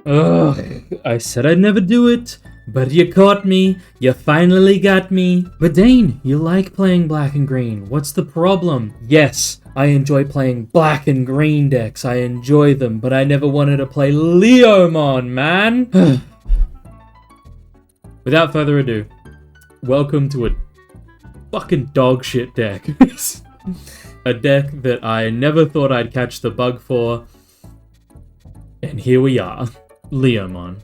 Ugh, I said I'd never do it, but you caught me. You finally got me. But Dane, you like playing black and green. What's the problem? Yes, I enjoy playing black and green decks. I enjoy them, but I never wanted to play Leomon, man. Without further ado, welcome to a fucking dog shit deck. A deck that I never thought I'd catch the bug for. And here we are. Leomon.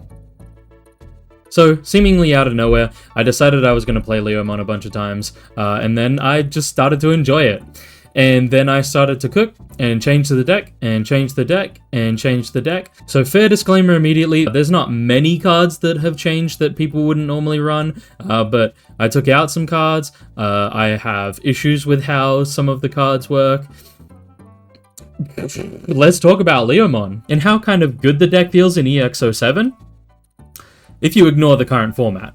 So, seemingly out of nowhere, I decided I was going to play Leomon a bunch of times, and then I just started to enjoy it. And then I started to cook, and change the deck, and change the deck, and change the deck. So fair disclaimer immediately, there's not many cards that have changed that people wouldn't normally run, but I took out some cards. I have issues with how some of the cards work. Let's talk about Leomon and how kind of good the deck feels in EX07. If you ignore the current format,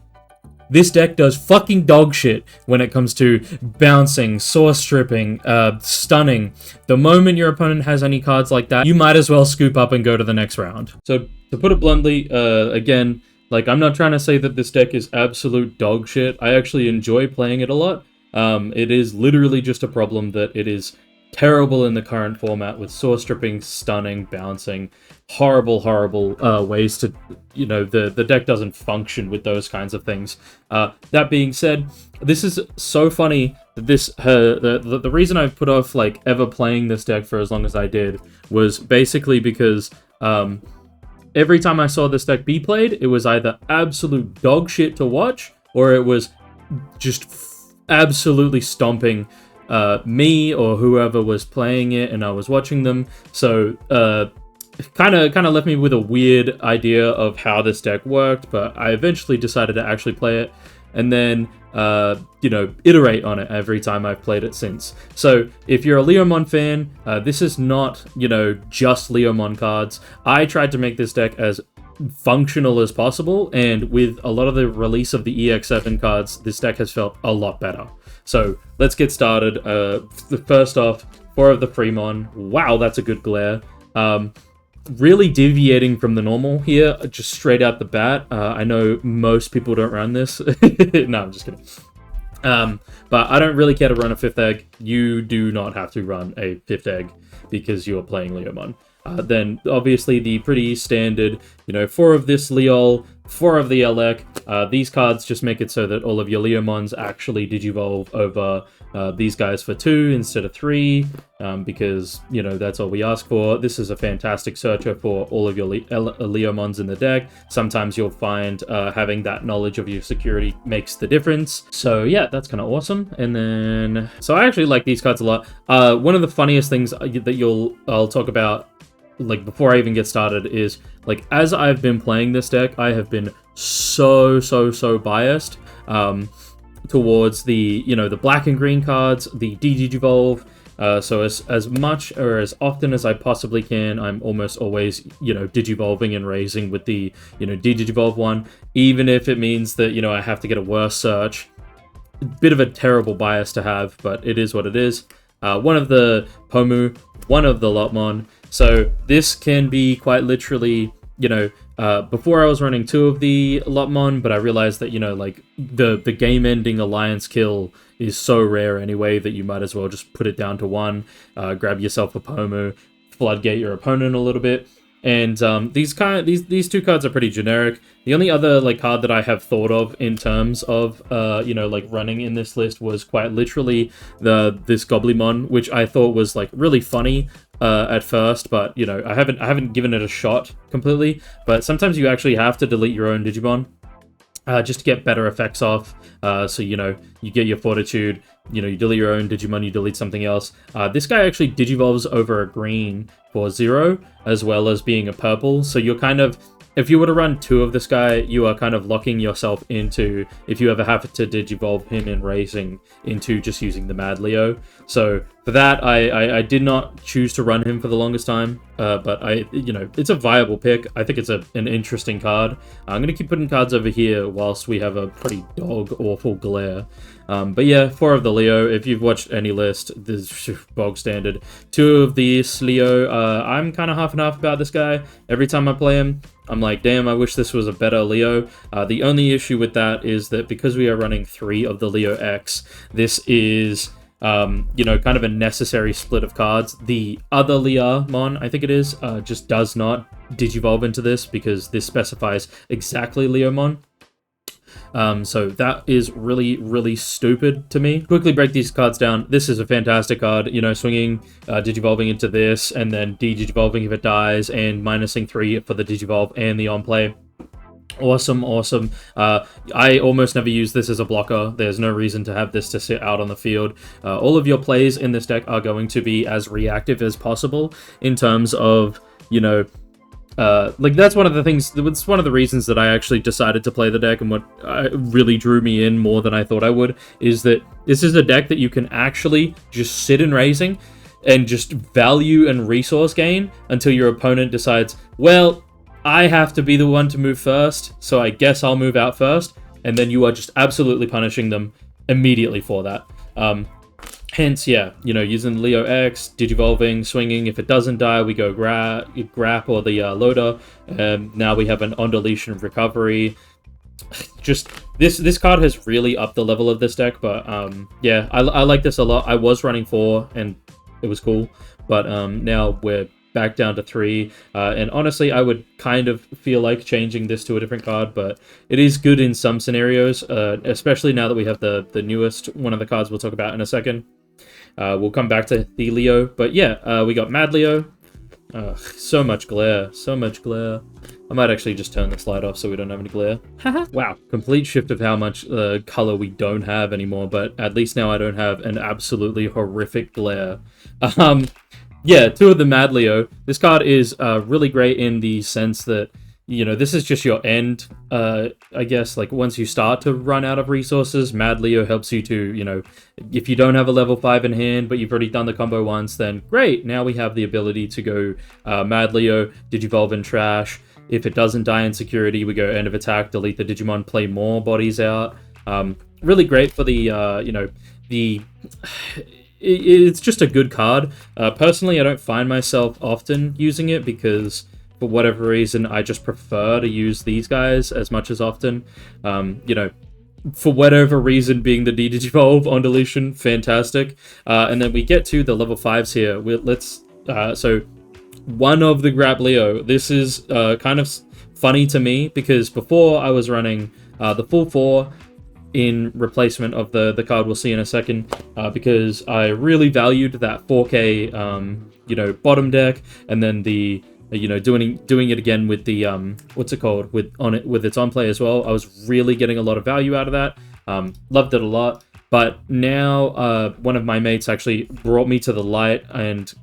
this deck does fucking dog shit when it comes to bouncing, source stripping, stunning. The moment your opponent has any cards like that, you might as well scoop up and go to the next round. So to put it bluntly, again, like I'm not trying to say that this deck is absolute dog shit. I actually enjoy playing it a lot. It is literally just a problem that it is terrible in the current format with source stripping, stunning, bouncing, horrible ways to, you know, the deck doesn't function with those kinds of things. That being said, this is so funny that this the reason I've put off like ever playing this deck for as long as I did was basically because every time I saw this deck be played, it was either absolute dog shit to watch or it was just absolutely stomping me or whoever was playing it and I was watching them. So kind of left me with a weird idea of how this deck worked, but I eventually decided to actually play it and then you know, iterate on it every time I've played it since. So if you're a Leomon fan, this is not, you know, just Leomon cards. I tried to make this deck as functional as possible, and with a lot of the release of the EX7 cards, this deck has felt a lot better. So let's get started. First off, 4 of the Fremon. Wow, that's a good glare. Really deviating from the normal here, just straight out the bat. I know most people don't run this. No, I'm just kidding. But I don't really care to run a 5th egg. You do not have to run a 5th egg because you're playing Leomon. Then obviously the pretty standard, you know, 4 of this Leol, 4 of the Elec. These cards just make it so that all of your Leomons actually Digivolve over these guys for 2 instead of 3, because, you know, that's all we ask for. This is a fantastic searcher for all of your Leomons in the deck. Sometimes you'll find having that knowledge of your security makes the difference. So yeah, that's kind of awesome. And then, so I actually like these cards a lot. One of the funniest things that I'll talk about, like before I even get started, is like as I've been playing this deck, I have been so biased towards the, you know, the black and green cards, the Digivolve. So as much or as often as I possibly can, I'm almost always, you know, Digivolving and raising with the, you know, Digivolve one, even if it means that, you know, I have to get a worse search. Bit of a terrible bias to have, but it is what it is. One of the Pomu, one of the Lotmon. So this can be quite literally, you know, before I was running 2 of the Lotmon, but I realized that, you know, like the game-ending alliance kill is so rare anyway that you might as well just put it down to 1, grab yourself a Pomu, floodgate your opponent a little bit. And these 2 cards are pretty generic. The only other like card that I have thought of in terms of you know, like running in this list was quite literally this Goblimon, which I thought was like really funny at first, but you know, I haven't given it a shot completely. But sometimes you actually have to delete your own Digimon just to get better effects off. So you know, you get your Fortitude, you know, you delete your own Digimon, you delete something else. This guy actually Digivolves over a green for 0, as well as being a purple. So you're kind of, if you were to run 2 of this guy, you are kind of locking yourself into, if you ever have to Digivolve him in racing, into just using the Mad Leo. So For that, I did not choose to run him for the longest time, but it's a viable pick. I think it's an interesting card. I'm gonna keep putting cards over here whilst we have a pretty awful glare. But yeah, 4 of the Leo. If you've watched any list, this bog standard. 2 of these Leo. I'm kind of half and half about this guy. Every time I play him, I'm like, damn, I wish this was a better Leo. The only issue with that is that because we are running 3 of the Leo X, this is, kind of a necessary split of cards. The other Leomon, I think it is, just does not digivolve into this because this specifies exactly Leomon. So that is really, really stupid to me. Quickly break these cards down. This is a fantastic card, swinging, digivolving into this, and then digivolving if it dies, and minusing 3 for the digivolve and the on-play. Awesome, awesome. I almost never use this as a blocker. There's no reason to have this to sit out on the field. All of your plays in this deck are going to be as reactive as possible in terms of, that's one of the things, it's one of the reasons that I actually decided to play the deck, and what really drew me in more than I thought I would, is that this is a deck that you can actually just sit in raising and just value and resource gain until your opponent decides, well, I have to be the one to move first, so I guess I'll move out first, and then you are just absolutely punishing them immediately for that. Hence, yeah, using Leo X, digivolving, swinging. If it doesn't die, we go grap or the loader. Now we have an on deletion recovery. Just this card has really upped the level of this deck, but yeah, I like this a lot. I was running 4 and it was cool, but now we're back down to 3, and honestly, I would kind of feel like changing this to a different card, but it is good in some scenarios, especially now that we have the newest one of the cards we'll talk about in a second. We'll come back to the Leo, but yeah, we got Mad Leo. So much glare, so much glare. I might actually just turn the slide off so we don't have any glare. Wow, complete shift of how much color we don't have anymore, but at least now I don't have an absolutely horrific glare. Yeah, 2 of the Mad Leo. This card is really great in the sense that, this is just your end, I guess, like once you start to run out of resources, Mad Leo helps you to, if you don't have a level 5 in hand, but you've already done the combo once, then great, now we have the ability to go Mad Leo, Digivolve and Trash. If it doesn't die in security, we go end of attack, delete the Digimon, play more bodies out. Really great for the, it's just a good card. Personally, I don't find myself often using it because, for whatever reason, I just prefer to use these guys as much as often. For whatever reason, being the Digivolve on deletion, fantastic. And then we get to the level 5s here. So one of the Grab Leo. This is kind of funny to me because before I was running the full 4 in replacement of the card we'll see in a second, because I really valued that 4K bottom deck, and then the doing it again with the what's it called, with its on play as well. I was really getting a lot of value out of that. Loved it a lot. But now one of my mates actually brought me to the light and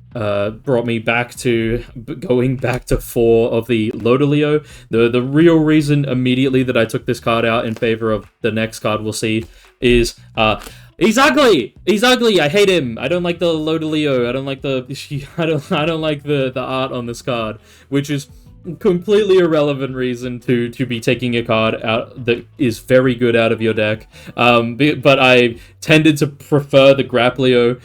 brought me back to going back to 4 of the Loader Leo. The real reason immediately that I took this card out in favor of the next card we'll see is he's ugly. He's ugly. I hate him. I don't like the Loader Leo. I don't like I don't like the art on this card, which is completely irrelevant reason to be taking a card out that is very good out of your deck. But I tended to prefer the Grapplio,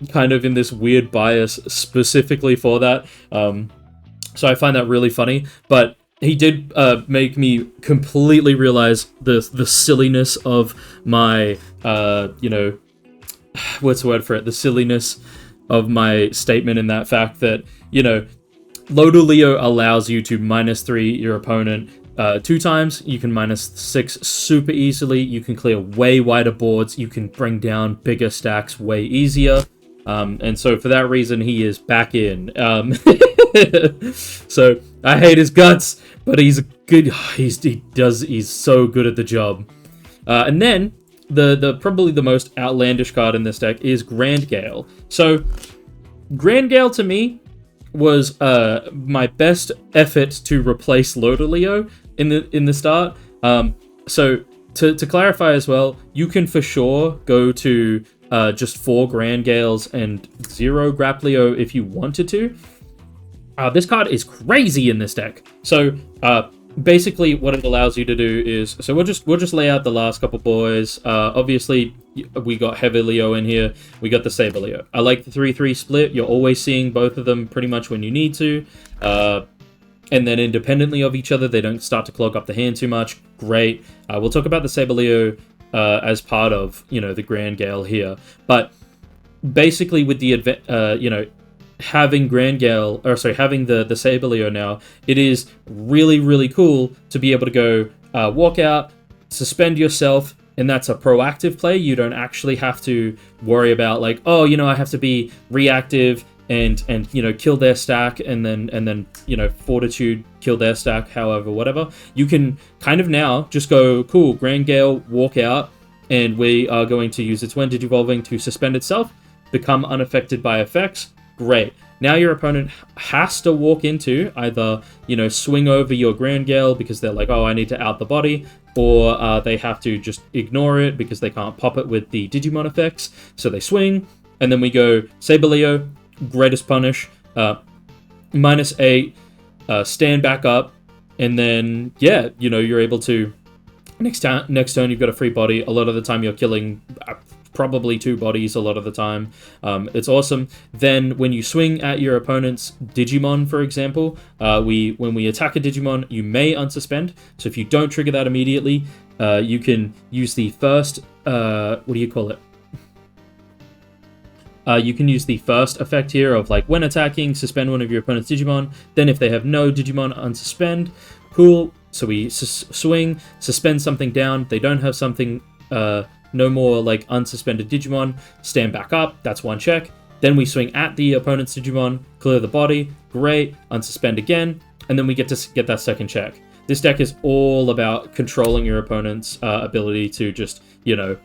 kind of in this weird bias specifically for that. So I find that really funny. But he did make me completely realize the silliness of my, what's the word for it? The silliness of my statement in that fact that, Loader Leo allows you to -3 your opponent 2 times. You can -6 super easily. You can clear way wider boards. You can bring down bigger stacks way easier. And so for that reason, he is back in. So I hate his guts, but he's good. He's so good at the job. And then the probably the most outlandish card in this deck is Grand Gale. So Grand Gale to me was my best effort to replace Loader Leo in the start. So to clarify as well, you can for sure go to just 4 Grand Gales and 0 Grapplio if you wanted to. This card is crazy in this deck. So basically what it allows you to do is, so we'll just lay out the last couple boys. Obviously we got Heavy Leo in here, we got the Saber Leo. I like the 3-3 split. You're always seeing both of them pretty much when you need to, and then independently of each other, they don't start to clog up the hand too much. Great. We'll talk about the Saber Leo as part of, you know, the Grand Gale here, but basically with the you know, having Grand Gale, or sorry, having the Saber Leo now, it is really cool to be able to go walk out, suspend yourself, and that's a proactive play. You don't actually have to worry about like, oh, you know, I have to be reactive and you know, kill their stack and then you know, Fortitude, kill their stack, however, whatever. You can kind of now just go, cool, Grand Gale, walk out, and we are going to use its when digivolving to suspend itself, become unaffected by effects. Great. Now your opponent has to walk into either, you know, swing over your Grand Gale because they're like, oh, I need to out the body, or they have to just ignore it because they can't pop it with the Digimon effects. So they swing, and then we go Saber Leo, greatest punish, -8, stand back up, and then, yeah, you know, you're able to, next turn you've got a free body. A lot of the time you're killing probably 2 bodies a lot of the time. It's awesome. Then when you swing at your opponent's Digimon, for example, when we attack a Digimon, you may unsuspend. So if you don't trigger that immediately, you can use the first, what do you call it? You can use the first effect here of like, when attacking, suspend one of your opponent's Digimon. Then if they have no Digimon, unsuspend. Cool. So we swing, suspend something down. They don't have something, no more like unsuspended Digimon, stand back up, that's 1 check. Then we swing at the opponent's Digimon, clear the body, great, unsuspend again, and then we get to get that 2nd check. This deck is all about controlling your opponent's ability to just, you know,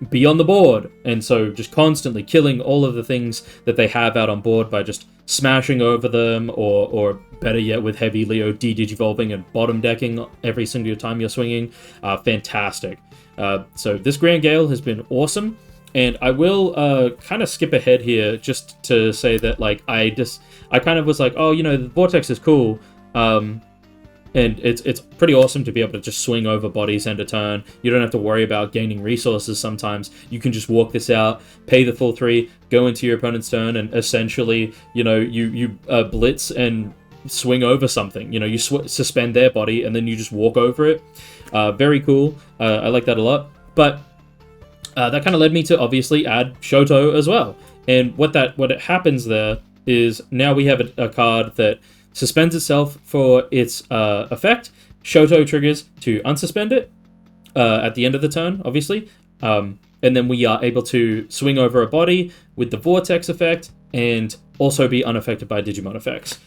be on the board, and so just constantly killing all of the things that they have out on board by just smashing over them, or better yet, with Heavy Leo de-digivolving and bottom decking every single time you're swinging. Fantastic. So this Grand Gale has been awesome, and I will kind of skip ahead here just to say that, like, I kind of was like, oh, you know, the Vortex is cool, and it's pretty awesome to be able to just swing over bodies end a turn. You don't have to worry about gaining resources sometimes. You can just walk this out, pay the full 3, go into your opponent's turn, and essentially, you know, you blitz and swing over something. You know, you suspend their body, and then you just walk over it. Very cool. I like that a lot. But that kind of led me to obviously add Shoto as well. And what happens there is now we have a card that suspends itself for its effect. Shoto triggers to unsuspend it at the end of the turn, obviously. And then we are able to swing over a body with the Vortex effect and also be unaffected by Digimon effects.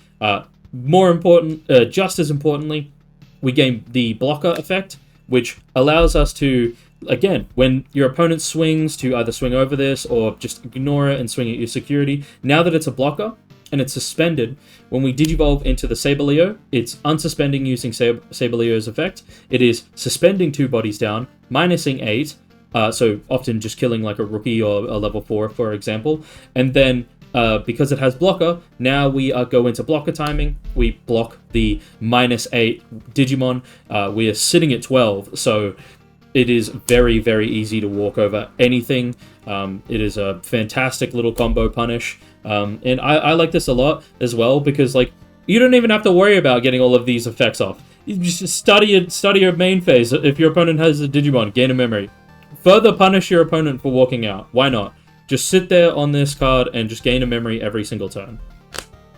More important, just as importantly, we gain the blocker effect, which allows us to, again, when your opponent swings, to either swing over this or just ignore it and swing at your security. Now that it's a blocker and it's suspended, when we digivolve into the Saber Leo, it's unsuspending using Saber Leo's effect. It is suspending 2 bodies down, minusing 8, so often just killing like a rookie or a level 4, for example. And then because it has blocker, now we go into blocker timing. We block the -8 Digimon. We are sitting at 12, so it is very easy to walk over anything. It is a fantastic little combo punish. And I like this a lot as well, because like, you don't even have to worry about getting all of these effects off. You just study your main phase. If your opponent has a Digimon, gain a memory. Further punish your opponent for walking out. Why not? Just sit there on this card and just gain a memory every single turn.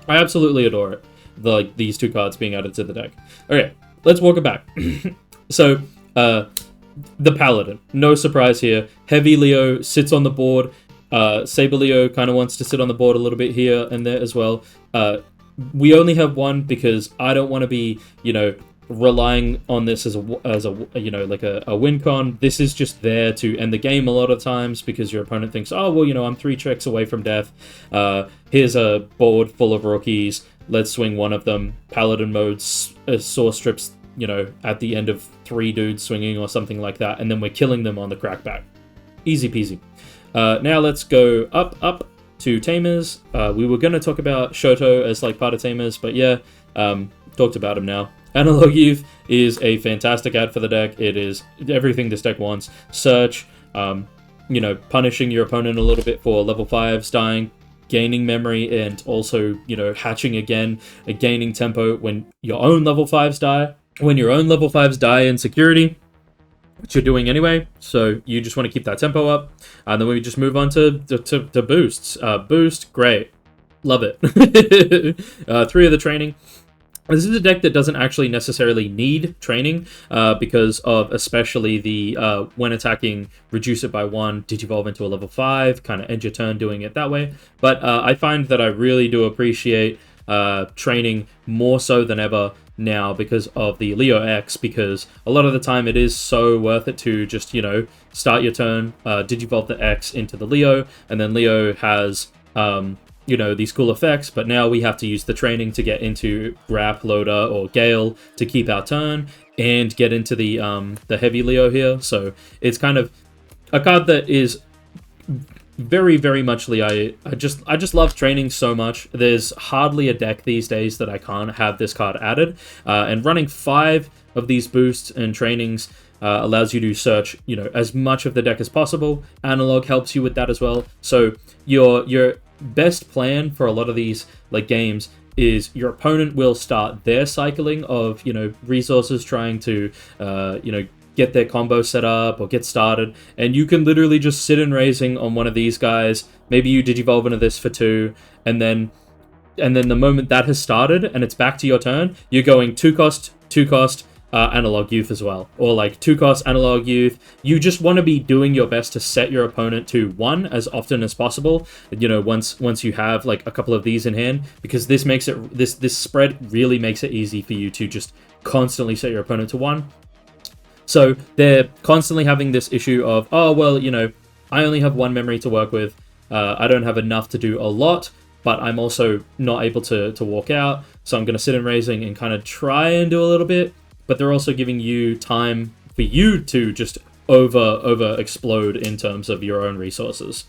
I absolutely adore it. These 2 cards being added to the deck. Okay, let's walk it back. So, the Paladin. No surprise here. Heavy Leo sits on the board. Saber Leo kind of wants to sit on the board a little bit here and there as well. We only have 1 because I don't want to be, you know, relying on this as a you know, like a win con. This is just there to end the game a lot of times, because your opponent thinks, oh, well, you know, I'm 3 checks away from death. Here's a board full of rookies. Let's swing one of them. Paladin mode, Source Strips, you know, at the end of 3 dudes swinging or something like that, and then we're killing them on the crackback. Easy peasy. Now let's go up to Tamers. We were going to talk about Shoto as like part of Tamers, but yeah, talked about him now. Analog Youth is a fantastic ad for the deck. It is everything this deck wants. Search, you know, punishing your opponent a little bit for level 5s dying, gaining memory, and also, you know, hatching again, gaining tempo when your own level 5s die. When your own level 5s die in security, which you're doing anyway, so you just want to keep that tempo up. And then we just move on to boosts. Boost, great. Love it. 3 of the training. This is a deck that doesn't actually necessarily need training because of especially the when attacking, reduce it by 1, digivolve into a level 5, kind of end your turn doing it that way. But I find that I really do appreciate training more so than ever now because of the Leo X, because a lot of the time it is so worth it to just, you know, start your turn, digivolve the X into the Leo, and then Leo has you know, these cool effects, but now we have to use the training to get into Grap, Loader, or Gale to keep our turn, and get into the heavy Leo here. So it's kind of a card that is very, very much Leo. I just love training so much. There's hardly a deck these days that I can't have this card added, and running 5 of these boosts and trainings allows you to search, you know, as much of the deck as possible. Analog helps you with that as well. So your best plan for a lot of these like games is your opponent will start their cycling of, you know, resources trying to you know, get their combo set up or get started, and you can literally just sit in raising on one of these guys. Maybe you digivolve into this for 2, and then the moment that has started and it's back to your turn, you're going 2 cost Analog Youth as well, or like 2 cost Analog Youth. You just want to be doing your best to set your opponent to 1 as often as possible, you know, once you have like a couple of these in hand, because this makes it, this spread really makes it easy for you to just constantly set your opponent to 1. So they're constantly having this issue of, oh, well, you know, I only have 1 memory to work with, I don't have enough to do a lot, but I'm also not able to walk out, so I'm going to sit in raising and kind of try and do a little bit. But they're also giving you time for you to just over explode in terms of your own resources.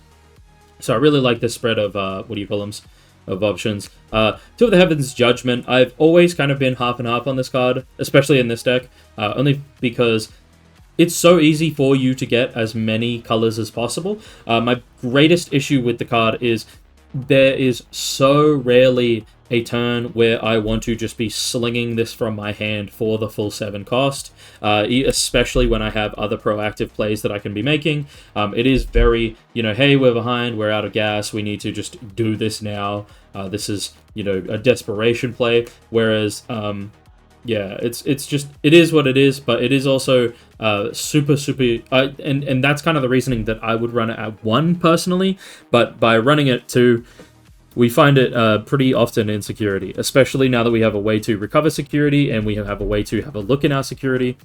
So I really like this spread of what do you call them, of options. 2 of the Heavens Judgment. I've always kind of been half and half on this card, especially in this deck, only because it's so easy for you to get as many colors as possible. My greatest issue with the card is there is so rarely a turn where I want to just be slinging this from my hand for the full 7 cost, especially when I have other proactive plays that I can be making. It is very, you know, hey, we're behind, we're out of gas, we need to just do this now. This is, you know, a desperation play, whereas, yeah, it's just, it is what it is, but it is also super, and that's kind of the reasoning that I would run it at 1 personally, but by running it 2, we find it pretty often in security, especially now that we have a way to recover security and we have a way to have a look in our security.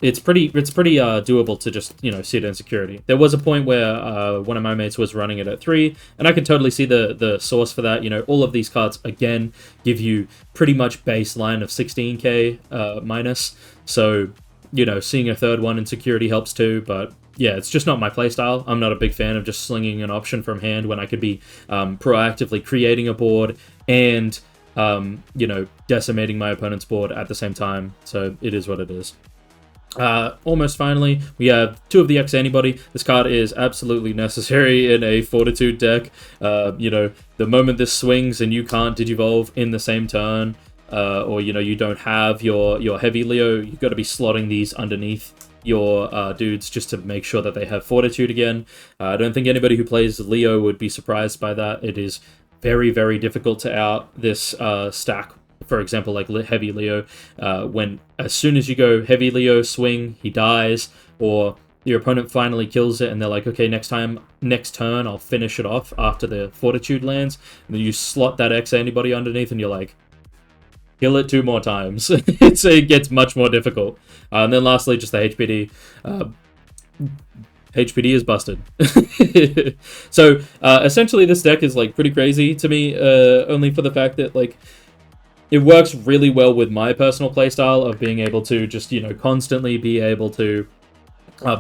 It's pretty doable to just, you know, sit in security. There was a point where one of my mates was running it at 3, and I can totally see the source for that. You know, all of these cards, again, give you pretty much baseline of 16k minus. So, you know, seeing a 3rd one in security helps too, but yeah, it's just not my playstyle. I'm not a big fan of just slinging an option from hand when I could be proactively creating a board and, you know, decimating my opponent's board at the same time. So it is what it is. Almost finally, we have 2 of the X Antibody. This card is absolutely necessary in a Fortitude deck. You know, the moment this swings and you can't digivolve in the same turn, or, you know, you don't have your heavy Leo, you've got to be slotting these underneath your dudes just to make sure that they have Fortitude again. I don't think anybody who plays Leo would be surprised by that. It is very, very difficult to out this stack. For example, like heavy Leo, when as soon as you go heavy Leo swing, he dies, or your opponent finally kills it and they're like, okay, next turn I'll finish it off after the Fortitude lands, and then you slot that X Antibody underneath and you're like, kill it 2 more times. It gets much more difficult. And then lastly, just the HPD. HPD is busted. So essentially this deck is like pretty crazy to me, only for the fact that like it works really well with my personal playstyle of being able to just, you know, constantly be able to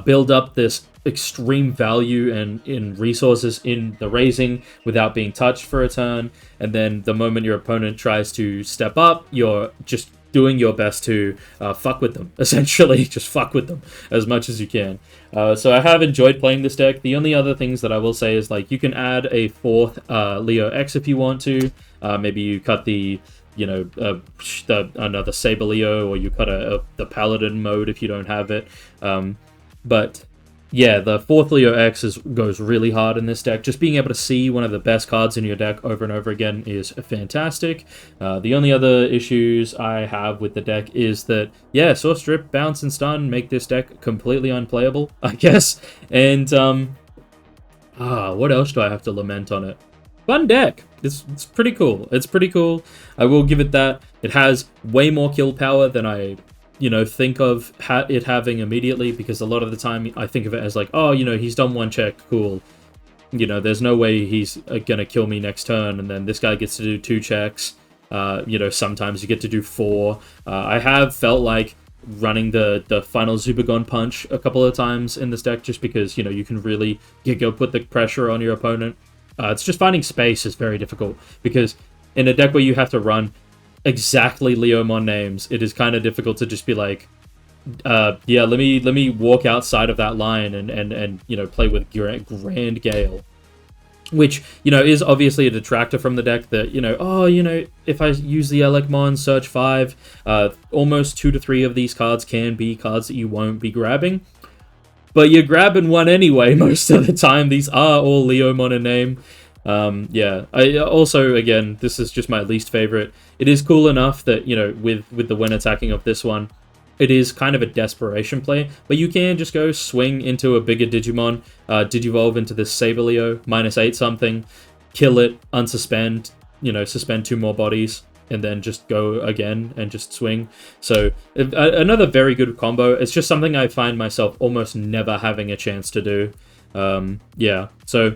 build up this extreme value and in resources in the raising without being touched for a turn, and then the moment your opponent tries to step up, you're just doing your best to fuck with them, essentially. Just fuck with them as much as you can. So I have enjoyed playing this deck. The only other things that I will say is, like, you can add a 4th Leo X if you want to. Maybe you cut the, you know, another Saber Leo, or you cut the Paladin mode if you don't have it. But yeah, the 4th Leo X goes really hard in this deck. Just being able to see one of the best cards in your deck over and over again is fantastic. The only other issues I have with the deck is that, yeah, Source Strip, Bounce, and Stun make this deck completely unplayable, I guess. And, what else do I have to lament on it? Fun deck. It's pretty cool. It's pretty cool. I will give it that. It has way more kill power than I, you know, think of it having immediately, because a lot of the time I think of it as like, oh, you know, he's done 1 check, cool. You know, there's no way he's gonna kill me next turn, and then this guy gets to do 2 checks. You know, sometimes you get to do 4. I have felt like running the final Zubagon punch a couple of times in this deck, just because, you know, you can really go put the pressure on your opponent. It's just finding space is very difficult, because in a deck where you have to run exactly Leomon names, it is kind of difficult to just be like, yeah, let me walk outside of that line and you know, play with Grand Gale, which, you know, is obviously a detractor from the deck. That, you know, oh, you know, if I use the Elecmon, search 5, almost 2 to 3 of these cards can be cards that you won't be grabbing, but you're grabbing one anyway most of the time. These are all Leomon in name. Yeah, I also, again, this is just my least favorite. It is cool enough that, you know, with the when attacking of this one, it is kind of a desperation play, but you can just go swing into a bigger Digimon, Digivolve into this Saber Leo, -8 something, kill it, unsuspend, you know, suspend 2 more bodies, and then just go again and just swing. So another very good combo. It's just something I find myself almost never having a chance to do. Yeah, so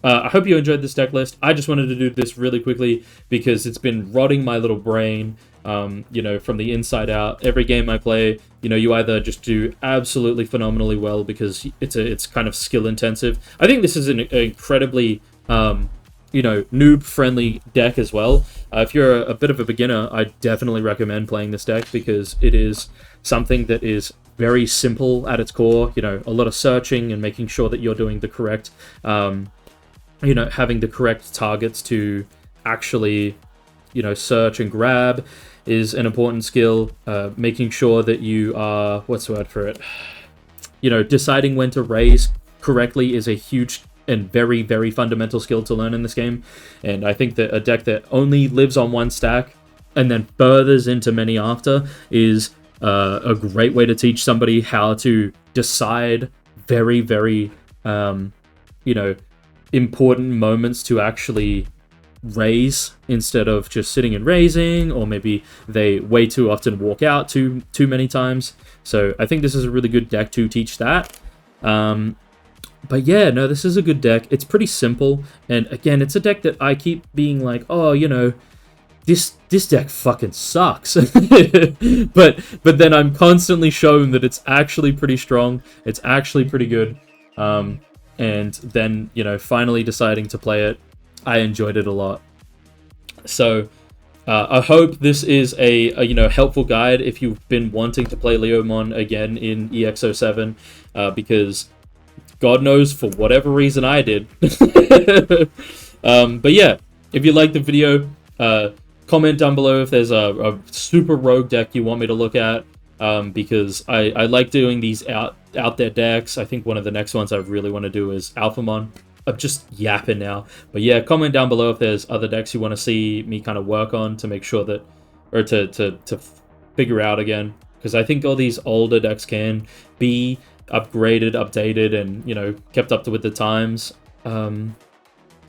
I hope you enjoyed this deck list. I just wanted to do this really quickly because it's been rotting my little brain, you know, from the inside out. Every game I play, you know, you either just do absolutely phenomenally well because it's kind of skill intensive. I think this is an incredibly, you know, noob-friendly deck as well. If you're a bit of a beginner, I definitely recommend playing this deck because it is something that is very simple at its core. You know, a lot of searching and making sure that you're doing the correct, you know, having the correct targets to actually, you know, search and grab is an important skill. Making sure that you are, what's the word for it? You know, deciding when to raise correctly is a huge and very, very fundamental skill to learn in this game. And I think that a deck that only lives on 1 stack and then furthers into many after is a great way to teach somebody how to decide very, very, you know, important moments to actually raise instead of just sitting and raising, or maybe they way too often walk out too many times. So I think this is a really good deck to teach that. But yeah, no, this is a good deck. It's pretty simple, and again, it's a deck that I keep being like, oh, you know, this deck fucking sucks. but then I'm constantly shown that it's actually pretty strong. It's actually pretty good. And then, you know, finally deciding to play it, I enjoyed it a lot. So I hope this is a you know, helpful guide if you've been wanting to play Leomon again in EX07, because God knows for whatever reason I did. But yeah, if you liked the video, comment down below if there's a super rogue deck you want me to look at, because I like doing these out there decks. I think one of the next ones I really want to do is Alphamon. I'm just yapping now. But yeah, comment down below if there's other decks you want to see me kind of work on to make sure that, or to figure out again. Because I think all these older decks can be upgraded, updated, and, you know, kept up with the times.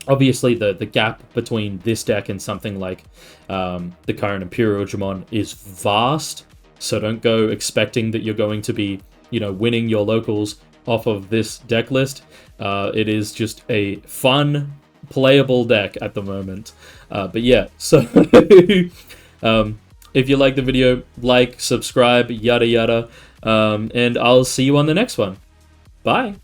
Obviously, the gap between this deck and something like the current Imperialdramon is vast. So don't go expecting that you're going to be, you know, winning your locals off of this deck list. It is just a fun, playable deck at the moment. But yeah, so if you like the video, like, subscribe, yada yada, and I'll see you on the next one. Bye!